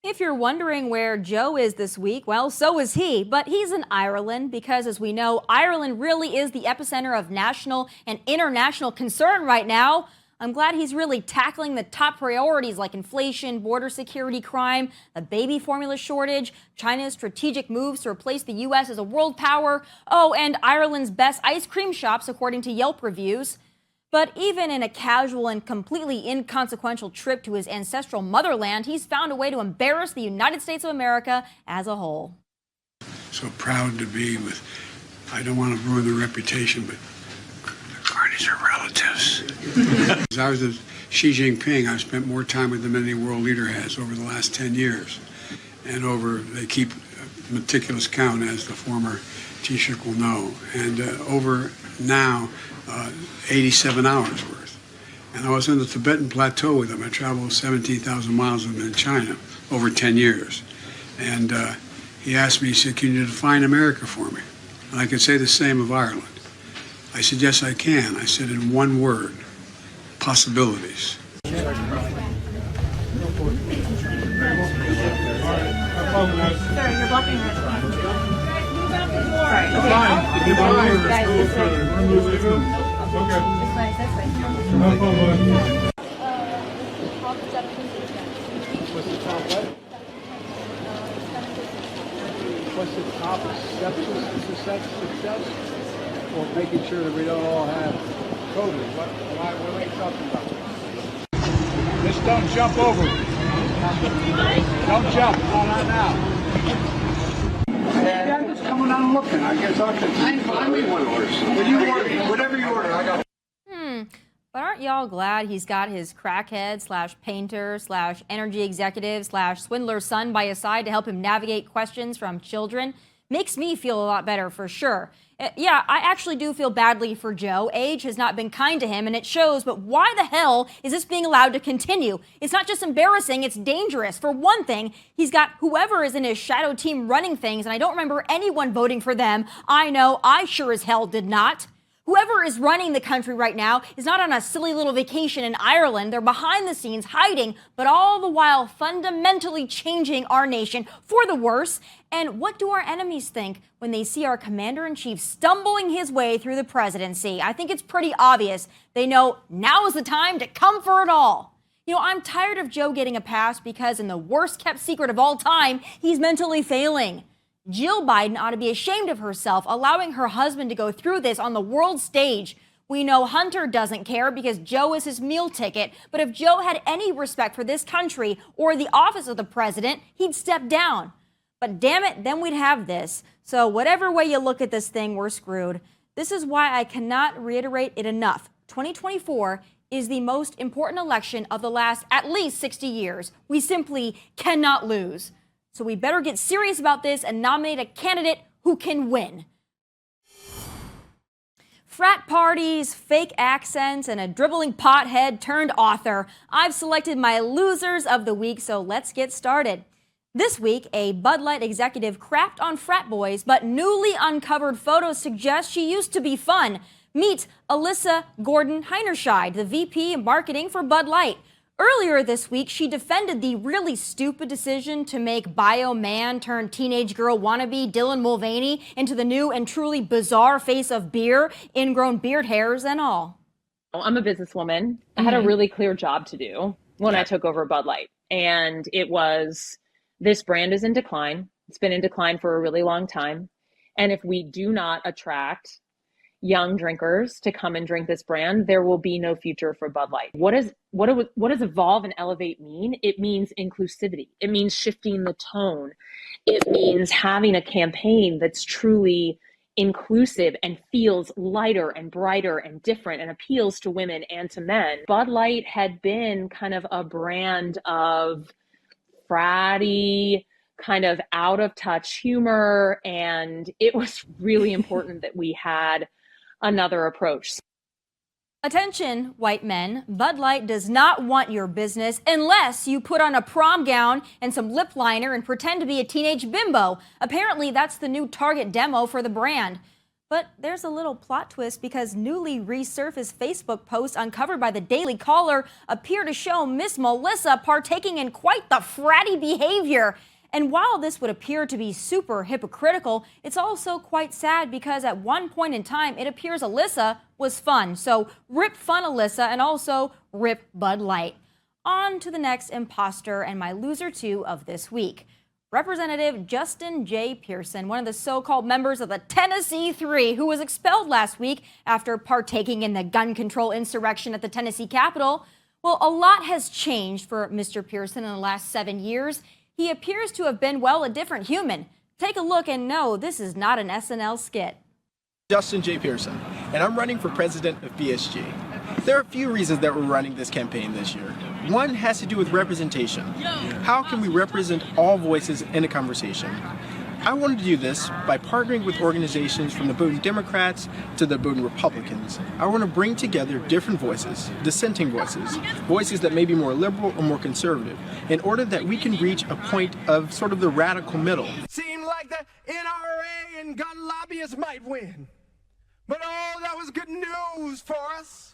If you're wondering where Joe is this week, well, so is he. But he's in Ireland because, as we know, Ireland really is the epicenter of national and international concern right now. I'm glad he's really tackling the top priorities like inflation, border security, crime, the baby formula shortage, China's strategic moves to replace the U.S. as a world power, and Ireland's best ice cream shops, according to Yelp reviews. But even in a casual and completely inconsequential trip to his ancestral motherland, he's found a way to embarrass the United States of America as a whole. So proud to be with, I don't want to ruin the reputation, but the Carneys are relatives. As I was with Xi Jinping, I've spent more time with him than any world leader has over the last 10 years. And they keep meticulous count, as the former Taoiseach will know. And over now, 87 hours worth. And I was on the Tibetan Plateau with him. I traveled 17,000 miles with him in China over 10 years. And he asked me, he said, can you define America for me? And I could say the same of Ireland. I said, yes, I can. I said, in one word, possibilities. Sorry, you're blocking her. Sorry. Okay. Guys, this way. Okay. This way. This way. No problem. What's the top what? What's the top success? Or making sure that we don't all have COVID? What are we talking about? Just don't jump over. Don't jump. No, not now. Yeah, I'm just coming down looking. I guess I can. When you order, whatever you order, I got. But aren't y'all glad he's got his crackhead / painter / energy executive / swindler's son by his side to help him navigate questions from children? Makes me feel a lot better for sure. Yeah, I actually do feel badly for Joe. Age has not been kind to him, and it shows, but why the hell is this being allowed to continue? It's not just embarrassing, it's dangerous. For one thing, he's got whoever is in his shadow team running things, and I don't remember anyone voting for them. I know, I sure as hell did not. Whoever is running the country right now is not on a silly little vacation in Ireland. They're behind the scenes, hiding, but all the while fundamentally changing our nation for the worse. And what do our enemies think when they see our commander-in-chief stumbling his way through the presidency? I think it's pretty obvious. They know now is the time to come for it all. You know, I'm tired of Joe getting a pass because in the worst-kept secret of all time, he's mentally failing. Jill Biden ought to be ashamed of herself, allowing her husband to go through this on the world stage. We know Hunter doesn't care because Joe is his meal ticket, but if Joe had any respect for this country or the office of the president, he'd step down. But damn it, then we'd have this. So whatever way you look at this thing, we're screwed. This is why I cannot reiterate it enough. 2024 is the most important election of the last at least 60 years. We simply cannot lose. So we better get serious about this and nominate a candidate who can win. Frat parties, fake accents, and a dribbling pothead turned author. I've selected my losers of the week, so let's get started. This week, a Bud Light executive crapped on frat boys, but newly uncovered photos suggest she used to be fun. Meet Alyssa Gordon-Heinerscheid, the VP of Marketing for Bud Light. Earlier this week, she defended the really stupid decision to make bio man turned teenage girl wannabe Dylan Mulvaney into the new and truly bizarre face of beer, ingrown beard hairs and all. I'm a businesswoman. I had a really clear job to do when I took over Bud Light. And it was, this brand is in decline. It's been in decline for a really long time. And if we do not attract young drinkers to come and drink this brand, there will be no future for Bud Light. What does evolve and elevate mean? It means inclusivity. It means shifting the tone. It means having a campaign that's truly inclusive and feels lighter and brighter and different and appeals to women and to men. Bud Light had been kind of a brand of fratty, kind of out of touch humor, and it was really important that we had another approach. Attention, white men. Bud Light does not want your business unless you put on a prom gown and some lip liner and pretend to be a teenage bimbo. Apparently, that's the new target demo for the brand. But there's a little plot twist because newly resurfaced Facebook posts uncovered by the Daily Caller appear to show Miss Melissa partaking in quite the fratty behavior. And while this would appear to be super hypocritical, it's also quite sad because at one point in time, it appears Alyssa was fun. So rip fun Alyssa, and also rip Bud Light. On to the next imposter and my loser two of this week. Representative Justin J. Pearson, one of the so-called members of the Tennessee Three, who was expelled last week after partaking in the gun control insurrection at the Tennessee Capitol. Well, a lot has changed for Mr. Pearson in the last 7 years. He appears to have been, well, a different human. Take a look and know this is not an SNL skit. Justin J. Pearson, and I'm running for president of BSG. There are a few reasons that we're running this campaign this year. One has to do with representation. How can we represent all voices in a conversation? I wanted to do this by partnering with organizations from the Bowdoin Democrats to the Bowdoin Republicans. I want to bring together different voices, dissenting voices, voices that may be more liberal or more conservative, in order that we can reach a point of sort of the radical middle. Seemed like the NRA and gun lobbyists might win, but oh, that was good news for us.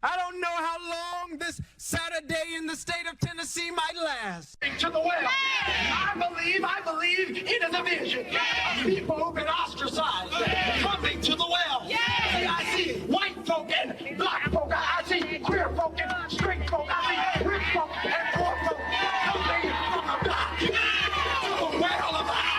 I don't know how long this Saturday in the state of Tennessee might last. To the well. I believe it is a vision. People who've been ostracized coming to the well. I see white folk and black folk. I see queer folk and straight folk. I see rich folk and poor folk coming from the black to the well of life.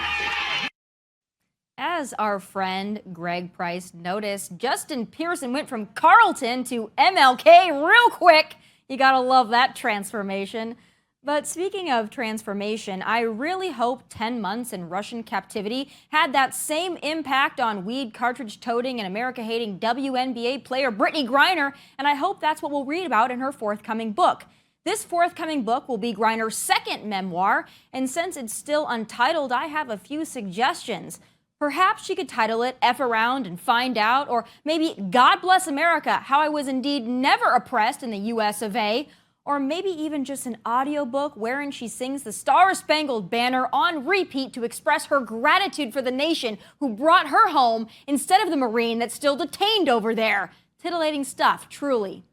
As our friend Greg Price noticed, Justin Pearson went from Carlton to MLK real quick. You gotta love that transformation. But speaking of transformation, I really hope 10 months in Russian captivity had that same impact on weed cartridge toting and America-hating WNBA player Brittany Griner, and I hope that's what we'll read about in her forthcoming book. This forthcoming book will be Griner's second memoir, and since it's still untitled, I have a few suggestions. Perhaps she could title it F Around and Find Out, or maybe God Bless America, How I Was Indeed Never Oppressed in the US of A, or maybe even just an audiobook wherein she sings the Star-Spangled Banner on repeat to express her gratitude for the nation who brought her home instead of the Marine that's still detained over there. Titillating stuff, truly.